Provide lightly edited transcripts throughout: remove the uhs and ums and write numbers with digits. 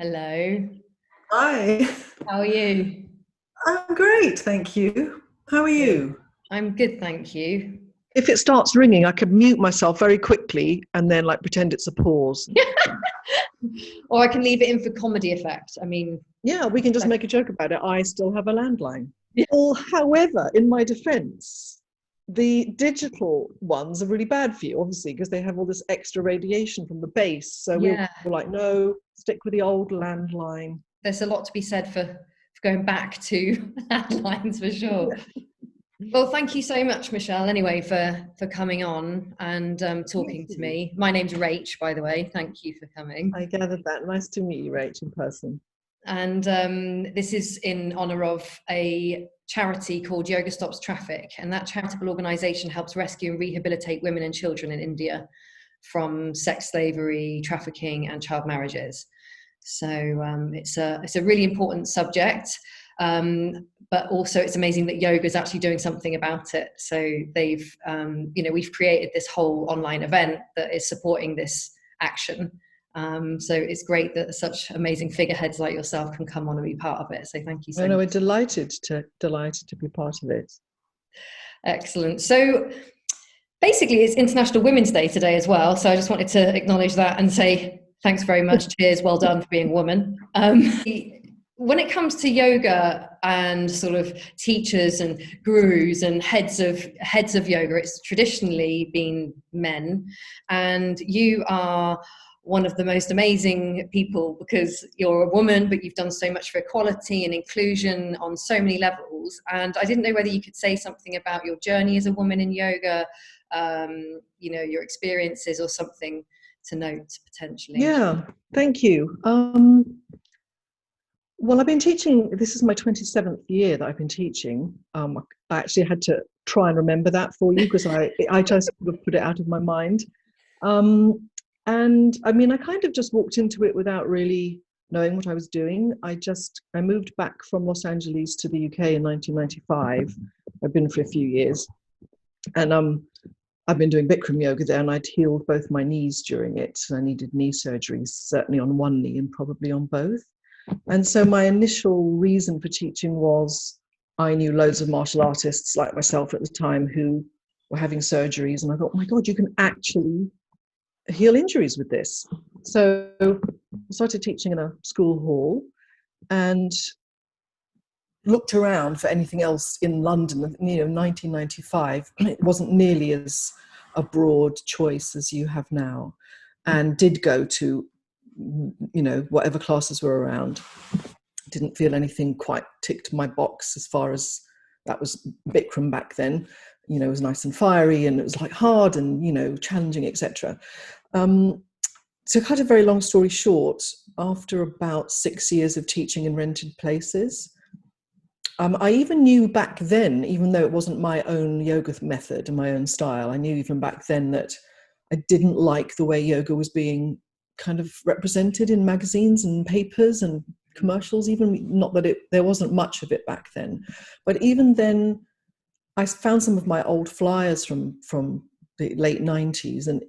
Hello. Hi, How are you? I'm great, thank you. How are Good. you? I'm good, thank you. If it starts ringing, I could mute myself very quickly and then like pretend it's a pause. Or I can leave it in for comedy effect. Yeah, we can just Like, make a joke about it. I still have a landline. yeah, Well, however, in my defense, the digital ones are really bad for you, obviously, because they have all this extra radiation from the base. So we yeah, were like, no, stick with the old landline. there's a lot to be said for going back to landlines for sure. Yeah, Well, thank you so much, Michelle, anyway, for coming on and thank talking to you. me. My name's Rach, by the way. Thank you for coming. I gathered that. Nice to meet you, Rach, in person. And this is in honor of a charity called Yoga Stops Traffic. And that charitable organization helps rescue and rehabilitate women and children in India from sex slavery, trafficking, and child marriages. So it's a really important subject. But also it's amazing that yoga is actually doing something about it. So we've created this whole online event that is supporting this action. So it's great that such amazing figureheads like yourself can come on and be part of it. So thank you No, so no, much. we're delighted to be part of it. Excellent. So basically, it's International Women's Day today as well. So I just wanted to acknowledge that and say thanks very much. Cheers. Well done for being a woman. When it comes to yoga and sort of teachers and gurus and heads of yoga, it's traditionally been men, and you are one of the most amazing people because you're a woman, but you've done so much for equality and inclusion on so many levels. And I didn't know whether you could say something about your journey as a woman in yoga, your experiences or something to note potentially. Yeah, thank you. Well, I've been teaching, this is my 27th year that I've been teaching. I actually had to try and remember that for you because I just sort of put it out of my mind. Um, and I mean, I kind of just walked into it without really knowing what I was doing. I moved back from Los Angeles to the UK in 1995. I've been for a few years. And I've been doing Bikram yoga there, and I'd healed both my knees during it. I needed knee surgeries, certainly on one knee and probably on both. And so my initial reason for teaching was I knew loads of martial artists like myself at the time who were having surgeries. And I thought, oh my God, you can actually heal injuries with this. So I started teaching in a school hall and looked around for anything else in London. 1995, it wasn't nearly as a broad choice as you have now, and did go to, whatever classes were around. Didn't feel anything quite ticked my box as far as that was Bikram back then. It was nice and fiery, and it was like hard and challenging, etc. To cut a very long story short, after about 6 years of teaching in rented places, I even knew back then, even though it wasn't my own yoga method and my own style, I knew even back then that I didn't like the way yoga was being kind of represented in magazines and papers and commercials, even not that there wasn't much of it back then. But even then, I found some of my old flyers from the late 90s, and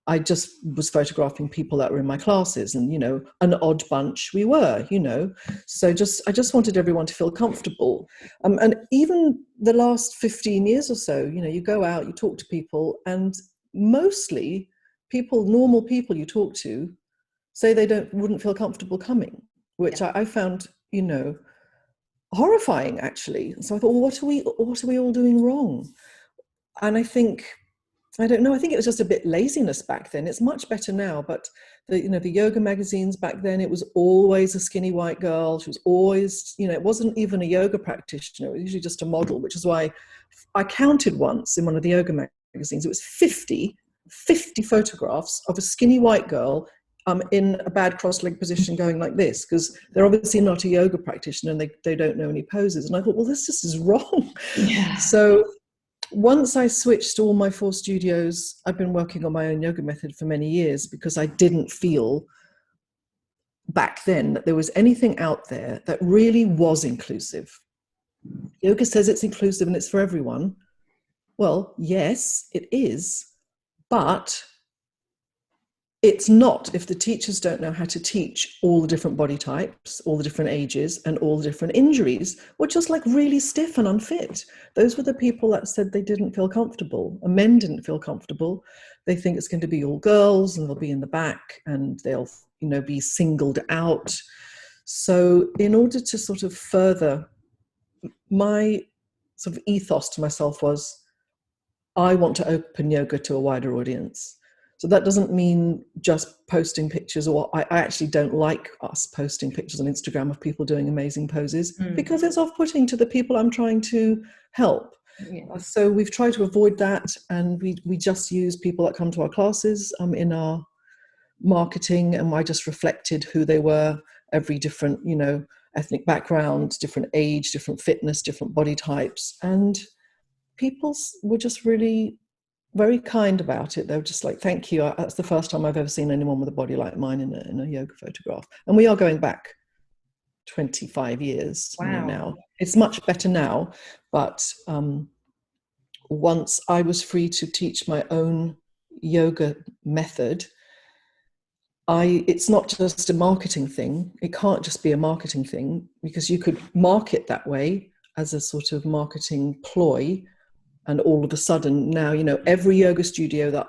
I just was photographing people that were in my classes, and an odd bunch we were. So I just wanted everyone to feel comfortable. And even the last 15 years or so, you go out, you talk to people, and mostly normal people you talk to, say they wouldn't feel comfortable coming, Yeah. which I found horrifying, actually. So I thought, well, what are we all doing wrong? And I don't know. I think it was just a bit laziness back then. It's much better now, but the yoga magazines back then, it was always a skinny white girl. She was always, it wasn't even a yoga practitioner. It was usually just a model, which is why I counted once in one of the yoga magazines. It was 50 photographs of a skinny white girl in a bad cross-leg position going like this, because they're obviously not a yoga practitioner and they don't know any poses. And I thought, well, this just is wrong. Yeah. So once I switched to all my 4 studios, I've been working on my own yoga method for many years because I didn't feel back then that there was anything out there that really was inclusive. Yoga says it's inclusive and it's for everyone. Well, yes, it is, but it's not, if the teachers don't know how to teach all the different body types, all the different ages, and all the different injuries, or just like really stiff and unfit. Those were the people that said they didn't feel comfortable, and men didn't feel comfortable. They think it's going to be all girls and they'll be in the back and they'll, you know, be singled out. So in order to sort of further, my sort of ethos to myself was, I want to open yoga to a wider audience. So that doesn't mean just posting pictures, or I actually don't like us posting pictures on Instagram of people doing amazing poses because it's off-putting to the people I'm trying to help. Yeah. So we've tried to avoid that, and we just use people that come to our classes in our marketing, and I just reflected who they were, every different, you know, ethnic background, different age, different fitness, different body types, and people were just really very kind about it. They were just like, thank you. That's the first time I've ever seen anyone with a body like mine in a yoga photograph. And we are going back 25 years. Wow. You know, now. It's much better now. But once I was free to teach my own yoga method, it's not just a marketing thing. It can't just be a marketing thing, because you could market that way as a sort of marketing ploy. And all of a sudden now, you know, every yoga studio that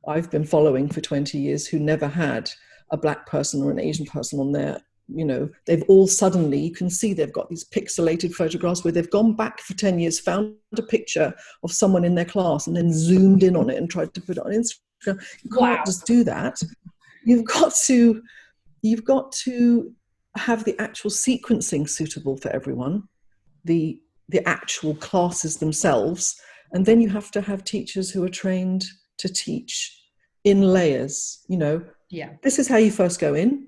I've been following for 20 years who never had a Black person or an Asian person on there, you know, they've all suddenly, you can see they've got these pixelated photographs where they've gone back for 10 years, found a picture of someone in their class and then zoomed in on it and tried to put it on Instagram. You can't just do that. You've got to have the actual sequencing suitable for everyone, the actual classes themselves, and then you have to have teachers who are trained to teach in layers. You know, this is how you first go in.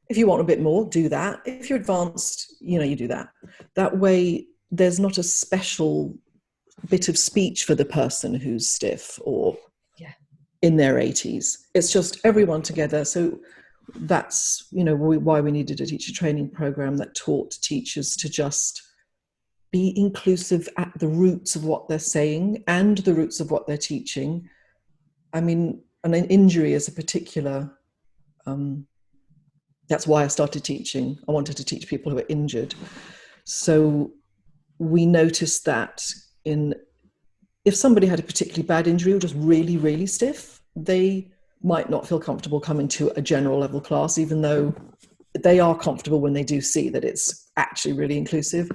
If you want a bit more, do that. If you're advanced, you know, you do that. That way there's not a special bit of speech for the person who's stiff or in their 80s. It's just everyone together. So that's, you know, why we needed a teacher training program that taught teachers to just be inclusive at the roots of what they're saying and the roots of what they're teaching. I mean, and an injury is a particular, that's why I started teaching. I wanted to teach people who are injured. So we noticed that if somebody had a particularly bad injury or just really, really stiff, they might not feel comfortable coming to a general level class, even though they are comfortable when they do see that it's actually really inclusive.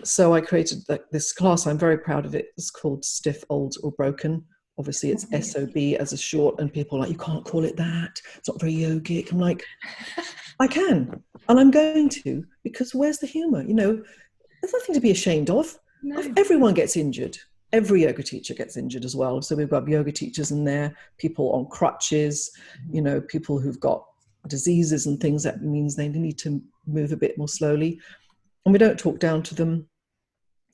So I created this class. I'm very proud of it. It's called Stiff, Old or Broken. Obviously it's SOB as a short, and people are like, you can't call it that. It's not very yogic. I'm like, I can, and I'm going to, because where's the humor? You know, there's nothing to be ashamed of. No. Everyone gets injured. Every yoga teacher gets injured as well. So we've got yoga teachers in there, people on crutches, you know, people who've got diseases and things. That means they need to move a bit more slowly. And we don't talk down to them.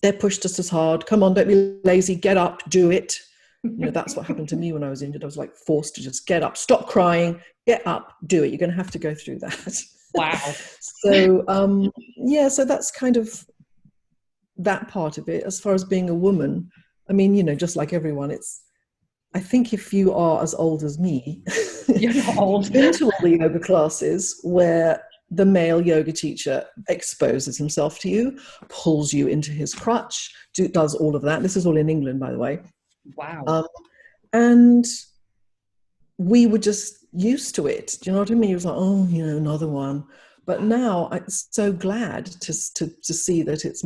They're pushed just as hard. Come on, don't be lazy. Get up, do it. You know, that's what happened to me when I was injured. I was like forced to just get up, stop crying, get up, do it. You're going to have to go through that. Wow. So, so that's kind of that part of it. As far as being a woman, I mean, you know, just like everyone, I think if you are as old as me, you're not old. Been to all the yoga classes where the male yoga teacher exposes himself to you, pulls you into his crutch, does all of that. This is all in England, by the way. Wow. And we were just used to it. Do you know what I mean? It was like, oh, you know, another one. But now I'm so glad to see that it's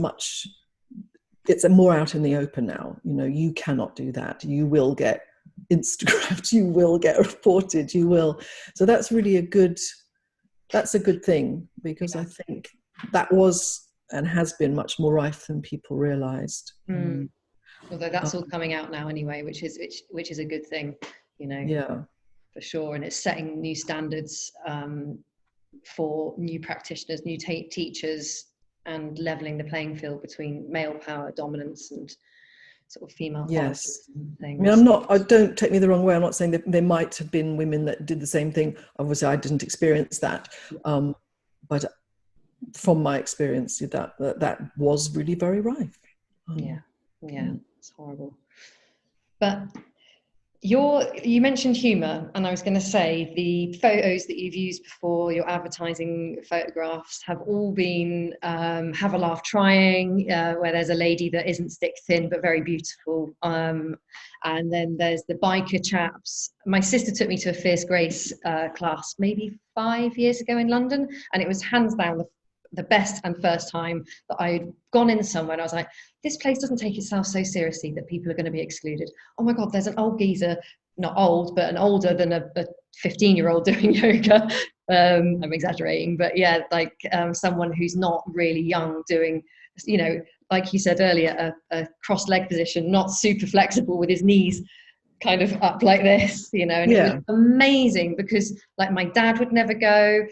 more out in the open now. You know, you cannot do that. You will get Instagrammed, you will get reported, you will. So that's really a good thing, because I think that was and has been much more rife than people realized. Although that's all coming out now anyway, which is a good thing, you know. Yeah, for sure. And it's setting new standards for new practitioners, new teachers, and leveling the playing field between male power dominance and sort of female yes things. I mean, don't take me the wrong way, I'm not saying that there might have been women that did the same thing. Obviously I didn't experience that, but from my experience that was really very rife. It's horrible. But You mentioned humor, and I was going to say the photos that you've used before, your advertising photographs, have all been have a laugh trying, where there's a lady that isn't stick thin but very beautiful, and then there's the biker chaps. My sister took me to a Fierce Grace class maybe 5 years ago in London, and it was hands down the best and first time that I'd gone in somewhere and I was like, this place doesn't take itself so seriously that people are going to be excluded. Oh my God, there's an old geezer, not old, but an older than a 15-year-old doing yoga. I'm exaggerating, but yeah, like someone who's not really young doing, you know, like you said earlier, a cross leg position, not super flexible with his knees kind of up like this, you know, and it was amazing because like my dad would never go,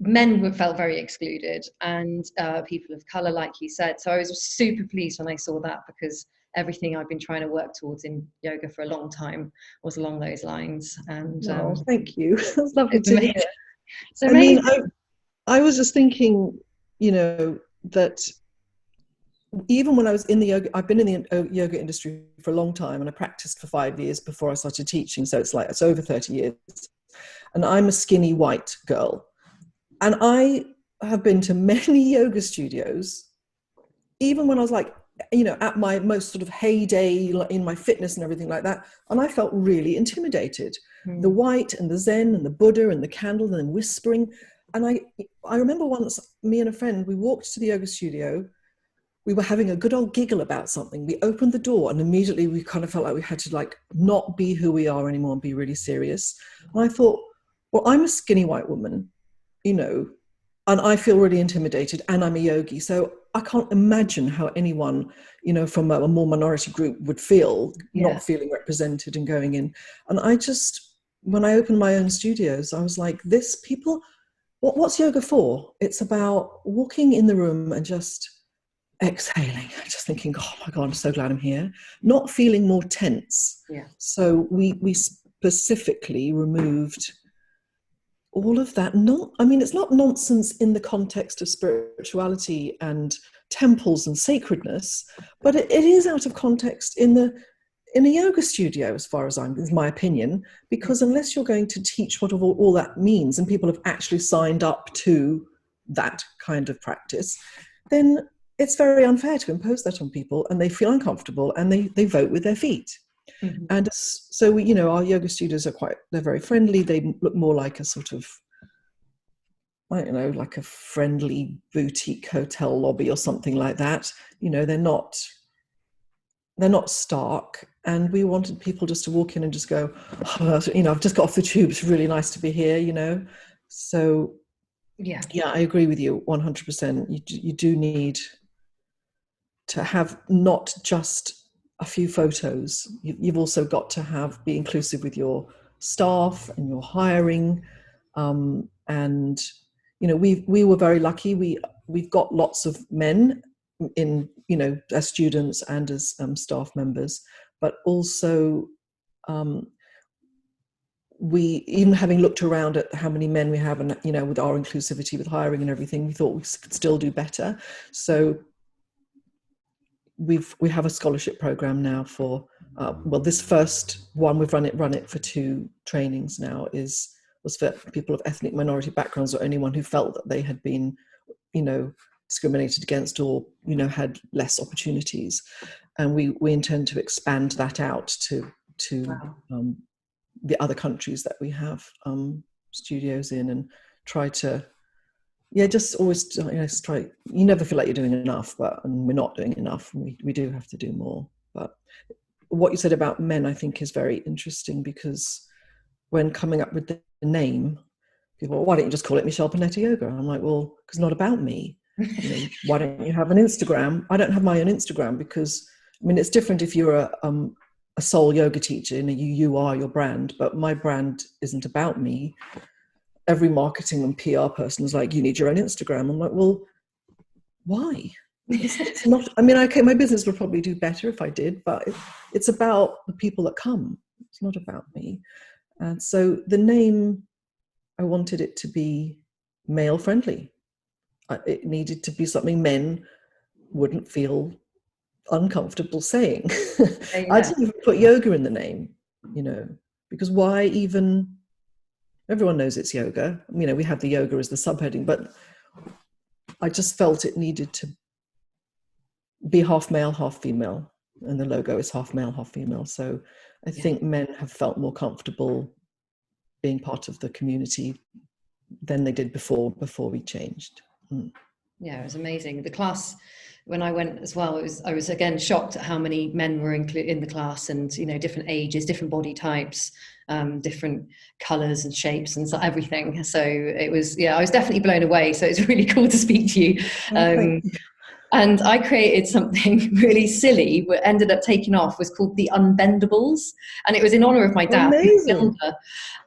men felt very excluded, and people of color, like you said. So I was super pleased when I saw that, because everything I've been trying to work towards in yoga for a long time was along those lines. And thank you. That's lovely to hear. So I mean, I was just thinking, you know, that even when I was in the yoga, I've been in the yoga industry for a long time, and I practiced for 5 years before I started teaching. So it's over 30 years. And I'm a skinny white girl. And I have been to many yoga studios, even when I was like, you know, at my most sort of heyday in my fitness and everything like that. And I felt really intimidated. The white and the Zen and the Buddha and the candle and then whispering. And I remember once, me and a friend, we walked to the yoga studio. We were having a good old giggle about something. We opened the door and immediately we kind of felt like we had to like not be who we are anymore and be really serious. And I thought, well, I'm a skinny white woman, you know, and I feel really intimidated, and I'm a yogi. So I can't imagine how anyone, you know, from a more minority group would feel, not feeling represented and going in. And I just, when I opened my own studios, I was like, what's yoga for? It's about walking in the room and just exhaling, just thinking, oh my God, I'm so glad I'm here. Not feeling more tense. So we specifically removed all of that. I mean, it's not nonsense in the context of spirituality and temples and sacredness, but it is out of context in a yoga studio, as far as is my opinion, because unless you're going to teach what all that means, and people have actually signed up to that kind of practice, then it's very unfair to impose that on people, and they feel uncomfortable and they vote with their feet. And so we, you know, our yoga studios they're very friendly. They look more like a sort of, I don't know, like a friendly boutique hotel lobby or something like that. You know, they're not stark. And we wanted people just to walk in and just go, oh, you know, I've just got off the tube. It's really nice to be here, you know. So yeah, I agree with you 100%. You do need to have not just a few photos. You've also got to be inclusive with your staff and your hiring. And, you know, we were very lucky. We've got lots of men in, you know, as students and as staff members, but also we, even having looked around at how many men we have, and, you know, with our inclusivity with hiring and everything, we thought we could still do better. So we have a scholarship program now for this first one, we've run it for 2 trainings now, was for people of ethnic minority backgrounds, or anyone who felt that they had been, you know, discriminated against, or, you know, had less opportunities. And we intend to expand that out to the other countries that we have studios in, and try to just always, you know, try. You never feel like you're doing enough, and we're not doing enough. We do have to do more. But what you said about men, I think, is very interesting, because when coming up with the name, people, well, why don't you just call it Michele Pernetta Yoga? And I'm like, well, because it's not about me. You know, why don't you have an Instagram? I don't have my own Instagram, because, I mean, it's different if you're a sole yoga teacher, and you are your brand, but my brand isn't about me. Every marketing and PR person is like, you need your own Instagram. I'm like, well, why? It's not, I mean, okay, my business would probably do better if I did, but it's about the people that come. It's not about me. And so the name, I wanted it to be male friendly. It needed to be something men wouldn't feel uncomfortable saying. I didn't even put yoga in the name. you know, because why even, everyone knows it's yoga. You know, we have the yoga as the subheading, but I just felt it needed to be half male, half female. And the logo is half male, half female. So I think men have felt more comfortable being part of the community than they did before we changed. Yeah, it was amazing. The class, when I went as well, I was again shocked at how many men were in the class, and you know, different ages, different body types, different colours and shapes and so everything. So it was, yeah, I was definitely blown away. So it's really cool to speak to you. Thank you. And I created something really silly, but ended up taking off, was called the Unbendables, and it was in honour of my dad. Amazing.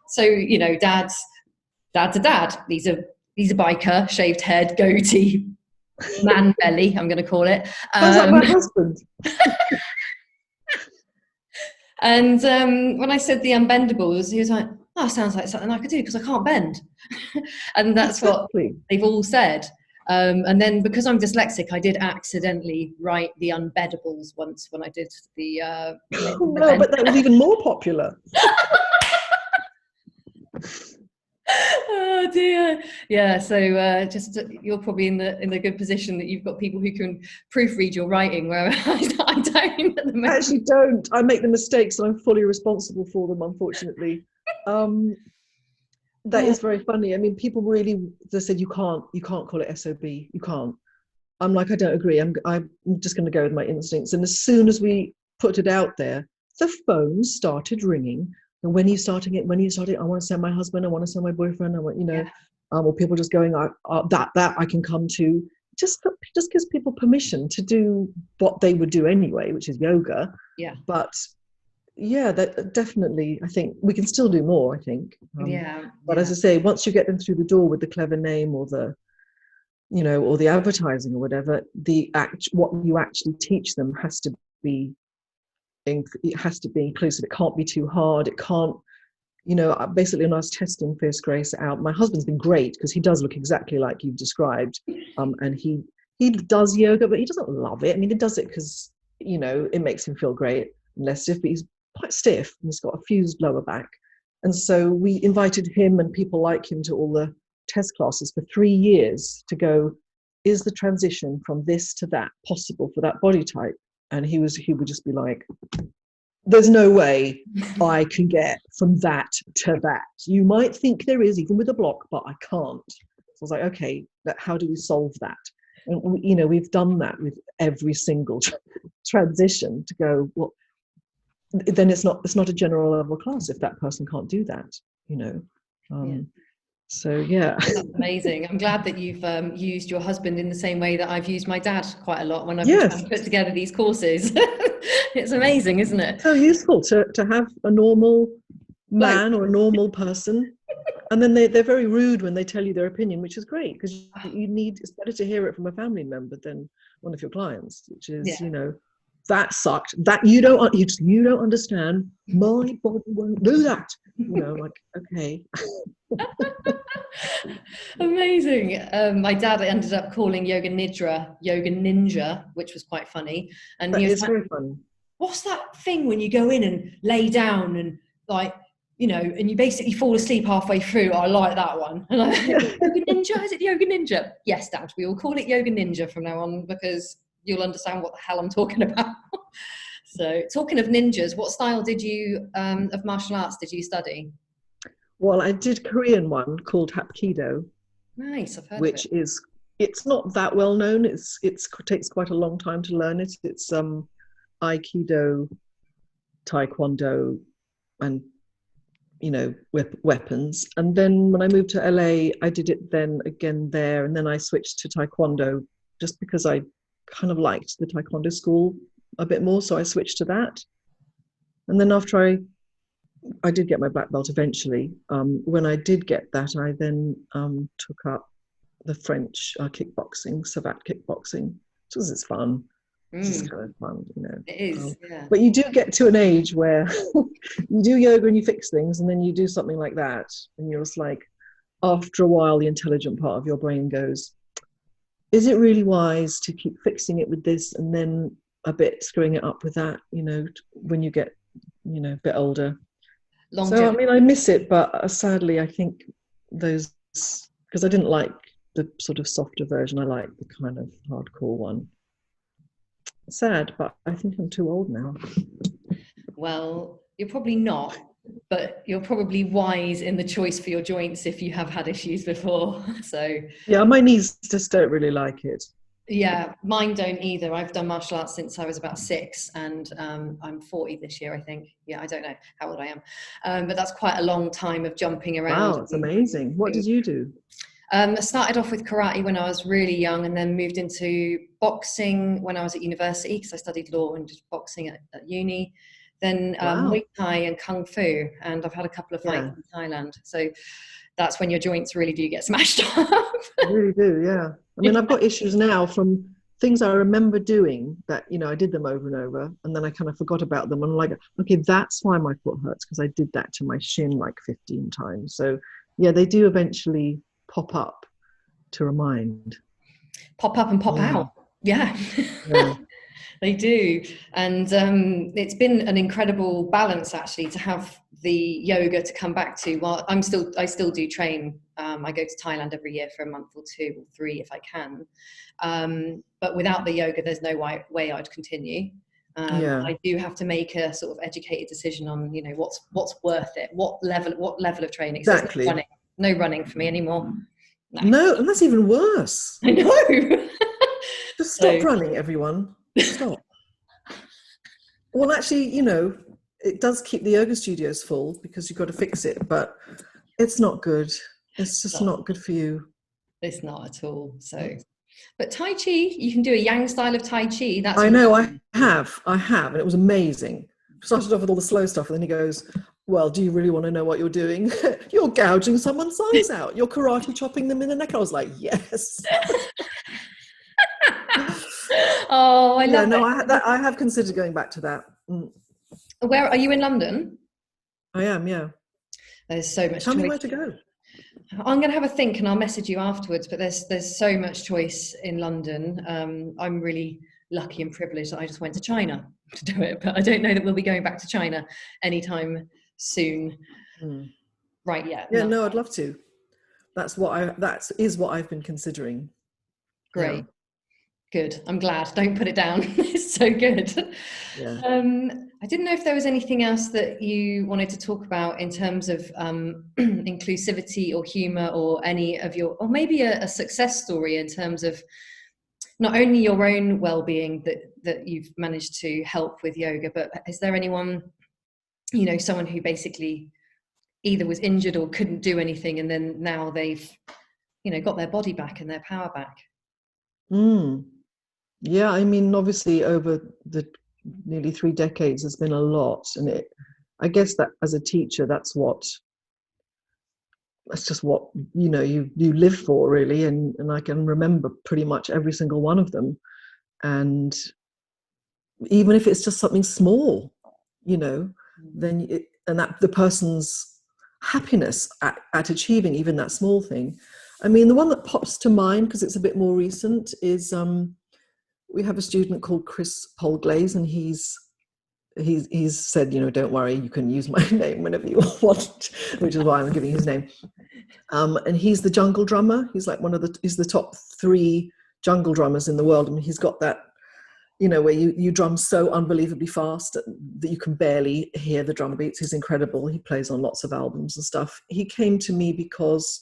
So you know, dad's a dad. He's a biker, shaved head, goatee, man belly, I'm going to call it. Sounds like my husband. And when I said the Unbendables, he was like, "Oh, sounds like something I could do because I can't bend." And that's exactly what they've all said. And then because I'm dyslexic, I did accidentally write the Unbedables once when I did the. No, but that was even more popular. Oh dear. Yeah, so just you're probably in the good position that you've got people who can proofread your writing, where I don't at the moment. I actually don't. I make the mistakes and I'm fully responsible for them, unfortunately. That is very funny. I mean, people really, they said you can't call it SOB. You can't. I'm like, I don't agree. I'm just going to go with my instincts. And as soon as we put it out there, the phone started ringing. And when are you starting it? I want to send my husband. I want to send my boyfriend. I want, you know, or people just going, that I can come to. Just gives people permission to do what they would do anyway, which is yoga. Yeah. But yeah, that definitely, I think we can still do more, I think. But as I say, once you get them through the door with the clever name or the, you know, or the advertising or whatever, what you actually teach them has to be inclusive. It can't be too hard. It can't, you know, basically when I was testing Fierce Grace out, my husband's been great because he does look exactly like you've described. And he does yoga, but he doesn't love it. I mean, he does it because, you know, it makes him feel great and less stiff, but he's quite stiff and he's got a fused lower back. And so we invited him and people like him to all the test classes for 3 years to go, is the transition from this to that possible for that body type? And he would just be like, there's no way I can get from that to that. You might think there is, even with a block, but I can't. So I was like, okay, how do we solve that? And you know, we've done that with every single transition to go, well, then it's not a general level class if that person can't do that, you know. So yeah, that's amazing. I'm glad that you've used your husband in the same way that I've used my dad quite a lot when I've been trying to put together these courses. It's amazing, isn't it? So useful to have a normal man or a normal person, and then they're very rude when they tell you their opinion, which is great because it's better to hear it from a family member than one of your clients, which is you know, that sucked. That you don't understand. My body won't do that. You know, like, okay. Amazing. My dad ended up calling yoga nidra yoga ninja, which was quite funny. And he was like, very funny. What's that thing when you go in and lay down and like, you know, and you basically fall asleep halfway through? I like that one. And yoga ninja? Is it yoga ninja? Yes, Dad. We will call it yoga ninja from now on because you'll understand what the hell I'm talking about. So, talking of ninjas, what style did you of martial arts did you study? Well, I did Korean one called Hapkido. Nice, I've heard which of it. it's not that well known. It takes quite a long time to learn it. It's Aikido, Taekwondo, and you know, weapons. And then when I moved to LA, I did it then again there, and then I switched to Taekwondo just because I kind of liked the Taekwondo school a bit more, so I switched to that. And then after I did get my black belt eventually. When I did get that, I then took up the French kickboxing, Savate kickboxing, which was fun. It's kind of fun, you know. It is, yeah. But you do get to an age where you do yoga and you fix things, and then you do something like that, and you're just like, after a while, the intelligent part of your brain goes, is it really wise to keep fixing it with this and then a bit screwing it up with that, you know, when you get, you know, a bit older? So, I longevity. mean, I miss it, but sadly, I think those, because I didn't like the sort of softer version, I like the kind of hardcore one. Sad, but I think I'm too old now. Well, you're probably not, but you're probably wise in the choice for your joints if you have had issues before. So Yeah, my knees just don't really like it. yeah, mine don't either. I've done martial arts since I was about 6, and I'm 40 this year, I think. Yeah, I don't know how old I am, but that's quite a long time of jumping around. Wow, it's amazing. What did you do? I started off with karate when I was really young, and then moved into boxing when I was at university because I studied law and did boxing at uni. Then Wow. Muay Thai and Kung Fu, and I've had a couple of fights Yeah, in Thailand. So that's when your joints really do get smashed up. I really do. Yeah. I mean, I've got issues now from things I remember doing that, I did them over and over, and then I kind of forgot about them. And I'm like, okay, that's why my foot hurts, because I did that to my shin like 15 times. So, yeah, they do eventually pop up to remind. Pop up and pop Yeah. out. Yeah. Yeah. They do. And it's been an incredible balance actually to have the yoga to come back to. While I still do train. I go to Thailand every year for a month or 2 or 3 if I can. But without the yoga, there's no way I'd continue. Yeah. I do have to make a sort of educated decision on, what's worth it. What level of training? So there's Exactly. no running for me anymore. No. No, and that's even worse. I know. Just stop So running, everyone. Stop. Well, actually, it does keep the yoga studios full because you've got to fix it, but it's not good. It's just not good for you. it's not at all. So, but Tai Chi, you can do a Yang style of Tai Chi. That's I know, really I have, and it was amazing. Started off with all the slow stuff, and then he goes, "Well, do you really want to know what you're doing? You're gouging someone's eyes out. You're karate chopping them in the neck." And I was like, "Yes." oh, I Yeah, love no, it. I have considered going back to that. Where are you in London? I am, yeah. There's so much Tell me choice. where to go. I'm going to have a think and I'll message you afterwards. But there's so much choice in London. I'm really lucky and privileged that I just went to China to do it. But I don't know that we'll be going back to China anytime soon. Right? Yeah. Yeah, No. no, I'd love to. That is what I've been considering. Yeah. Great. Good. I'm glad. Don't put it down. It's so good. Yeah. I didn't know if there was anything else that you wanted to talk about in terms of inclusivity or humor, or any of or maybe a success story in terms of not only your own well-being that you've managed to help with yoga, but is there anyone, someone who basically either was injured or couldn't do anything, and then now they've, got their body back and their power back? Mm. Yeah, I mean, obviously, over the nearly 3 decades, there's been a lot, and I guess that as a teacher, that's just what you live for, really, and I can remember pretty much every single one of them, and even if it's just something small, then and that the person's happiness at achieving even that small thing. I mean, the one that pops to mind, because it's a bit more recent, is we have a student called Chris Polglaze, and he's said, don't worry, you can use my name whenever you want, which is why I'm giving his name. And he's the jungle drummer. He's like he's the top 3 jungle drummers in the world. I mean, he's got that, where you drum so unbelievably fast that you can barely hear the drum beats. He's incredible. He plays on lots of albums and stuff. He came to me because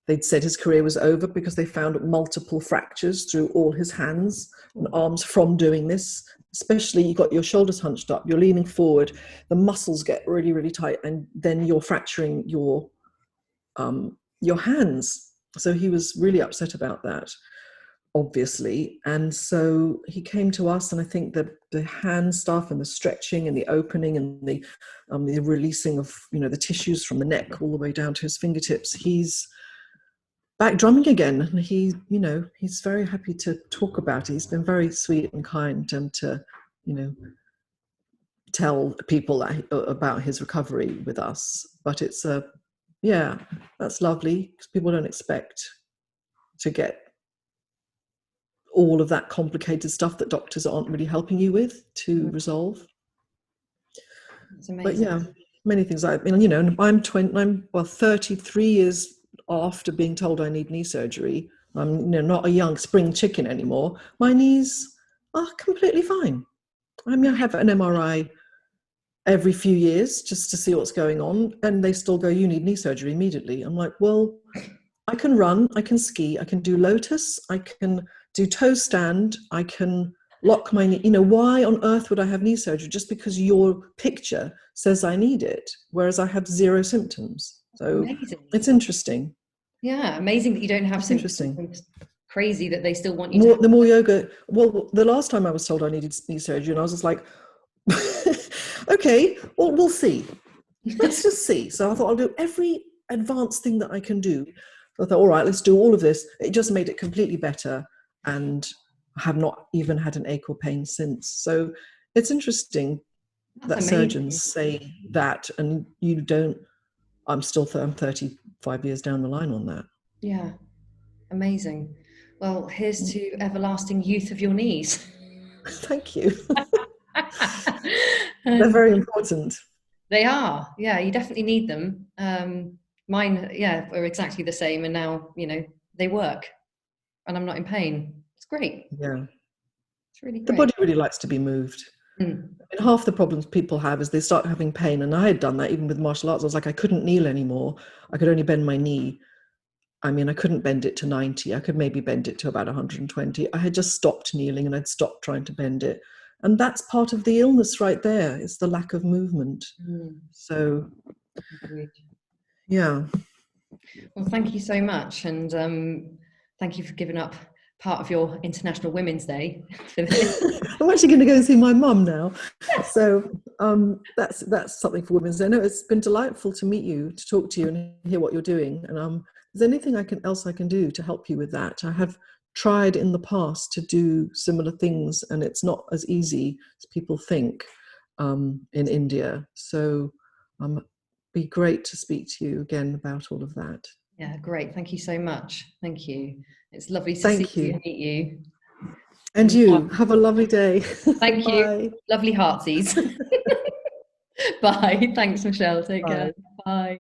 they'd said his career was over because they found multiple fractures through all his hands and arms from doing this. Especially, you got your shoulders hunched up, you're leaning forward, the muscles get really, really tight, and then you're fracturing your hands. So he was really upset about that, obviously. And so he came to us, and I think the hand stuff and the stretching and the opening and the releasing of the tissues from the neck all the way down to his fingertips, he's back drumming again, and he's very happy to talk about it. He's been very sweet and kind, and to tell people about his recovery with us. But it's that's lovely, because people don't expect to get all of that complicated stuff that doctors aren't really helping you with to resolve. It's But amazing. yeah, many things. I mean, I'm 33 years after being told I need knee surgery. I'm, not a young spring chicken anymore. My knees are completely fine. I mean, I have an MRI every few years just to see what's going on, and they still go, "You need knee surgery immediately." I'm like, well, I can run, I can ski, I can do lotus, I can do toe stand, I can lock my knee. Why on earth would I have knee surgery just because your picture says I need it, whereas I have zero symptoms? So Amazing. it's interesting. Yeah, amazing that you don't have It's interesting. symptoms. Crazy that they still want you to have. The more yoga, well, the last time I was told I needed knee surgery, and I was just like, okay, well, we'll see. Let's just see. So I thought I'll do every advanced thing that I can do. So I thought, all right, let's do all of this. It just made it completely better, and I have not even had an ache or pain since. So it's interesting That's that amazing. surgeons say that, and you don't. I'm 35 years down the line on that. Yeah, amazing. Well, here's to everlasting youth of your knees. Thank you. They're And very important. they are. Yeah, you definitely need them. Mine, yeah, were exactly the same, and now they work, and I'm not in pain. It's great. Yeah. It's really The great. body really likes to be moved. Mm. And half the problems people have is they start having pain. And I had done that even with martial arts. I was like, I couldn't kneel anymore. I could only bend my knee. I mean, I couldn't bend it to 90. I could maybe bend it to about 120. I had just stopped kneeling and I'd stopped trying to bend it. And that's part of the illness right there. It's the lack of movement. Mm. So, Agreed. yeah. Well, thank you so much, and thank you for giving up part of your International Women's Day for this. I'm actually going to go and see my mum now. So that's something for Women's Day. No, it's been delightful to meet you, to talk to you and hear what you're doing. And is there anything else I can do to help you with that? I have tried in the past to do similar things, and it's not as easy as people think in India. So be great to speak to you again about all of that. Yeah, great. Thank you so much. Thank you. It's lovely to see Thank you you. and meet you. And you have a lovely day. Thank you. Bye. Lovely heartsies. Bye. Thanks, Michelle. Take care. Bye. Bye.